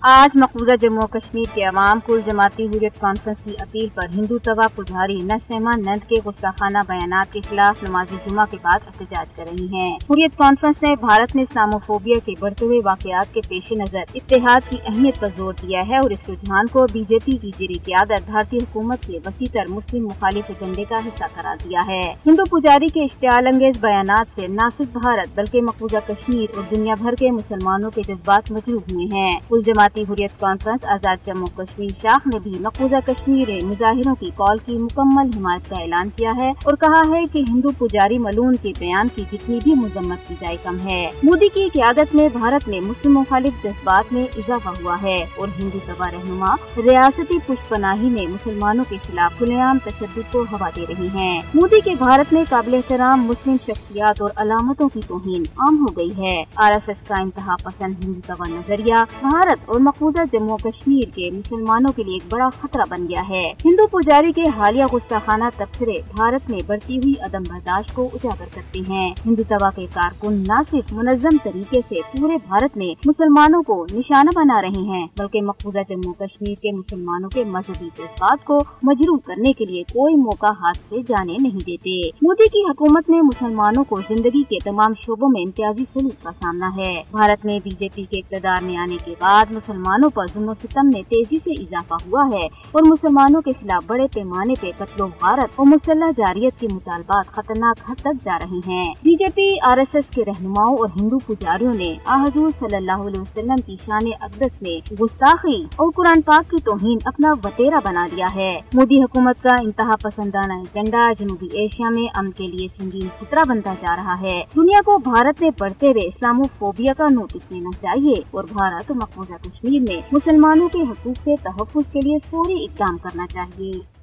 آج مقبوضہ جموں و کشمیر کے عوام کل جماعتی حریت کانفرنس کی اپیل پر ہندو توا پجاری نسیما نند کے گستاخانہ بیانات کے خلاف نماز جمعہ کے بعد احتجاج کر رہی ہیں۔ حریت کانفرنس نے بھارت میں اسلاموفوبیا کے بڑھتے ہوئے واقعات کے پیش نظر اتحاد کی اہمیت پر زور دیا ہے اور اس رجحان کو بی جے پی کی زیر قیادت بھارتی حکومت کے وسیع تر مسلم مخالف ایجنڈے کا حصہ قرار دیا ہے۔ ہندو پجاری کے اشتعال انگیز بیانات سے نہ صرف بھارت بلکہ مقبوضہ کشمیر اور دنیا بھر کے مسلمانوں کے جذبات مجروح ہوئے ہیں۔ کل جماعتی حریت کانفرنس آزاد جموں کشمیر شاخ نے بھی مقبوضہ کشمیر مظاہروں کی کال کی مکمل حمایت کا اعلان کیا ہے اور کہا ہے کہ ہندو پجاری ملعون کے بیان کی جتنی بھی مذمت کی جائے کم ہے۔ مودی کی قیادت میں بھارت میں مسلم مخالف جذبات میں اضافہ ہوا ہے اور ہندو توا رہنما ریاستی پشت پناہی میں مسلمانوں کے خلاف کھلے عام تشدد کو ہوا دے رہی ہیں۔ مودی کے بھارت میں قابل احترام مسلم شخصیات اور علامتوں کی توہین عام ہو گئی ہے۔ RSS کا انتہا پسند ہندو توا نظریہ بھارت اور مقبوضہ جموں و کشمیر کے مسلمانوں کے لیے ایک بڑا خطرہ بن گیا ہے۔ ہندو پجاری کے حالیہ گستاخانہ تبصرے بھارت میں بڑھتی ہوئی عدم برداشت کو اجاگر کرتے ہیں۔ ہندو توا کے کارکن نہ صرف منظم طریقے سے پورے بھارت میں مسلمانوں کو نشانہ بنا رہے ہیں بلکہ مقبوضہ جموں و کشمیر کے مسلمانوں کے مذہبی جذبات کو مجروح کرنے کے لیے کوئی موقع ہاتھ سے جانے نہیں دیتے۔ مودی کی حکومت میں مسلمانوں کو زندگی کے تمام شعبوں میں امتیازی سلوک کا سامنا ہے۔ بھارت میں بی جے پی کے اقتدار میں آنے کے بعد مسلمانوں پر ظلم و ستم میں تیزی سے اضافہ ہوا ہے اور مسلمانوں کے خلاف بڑے پیمانے پہ قتل و غارت اور مسلح جارحیت کے مطالبات خطرناک حد تک جا رہے ہیں۔ بی جے پی RSS کے رہنماؤں اور ہندو پجاریوں نے حضور صلی اللہ علیہ وسلم کی شان اقدس میں گستاخی اور قرآن پاک کی توہین اپنا وتیرہ بنا لیا ہے۔ مودی حکومت کا انتہا پسندانہ ایجنڈا جنوبی ایشیا میں امن کے لیے سنگین خطرہ بنتا جا رہا ہے۔ دنیا کو بھارت میں بڑھتے ہوئے اسلاموفوبیا کا نوٹس لینا چاہیے اور بھارت اور مقبوضہ کشمیر میں مسلمانوں کے حقوق کے تحفظ کے لیے فوری اقدام کرنا چاہیے۔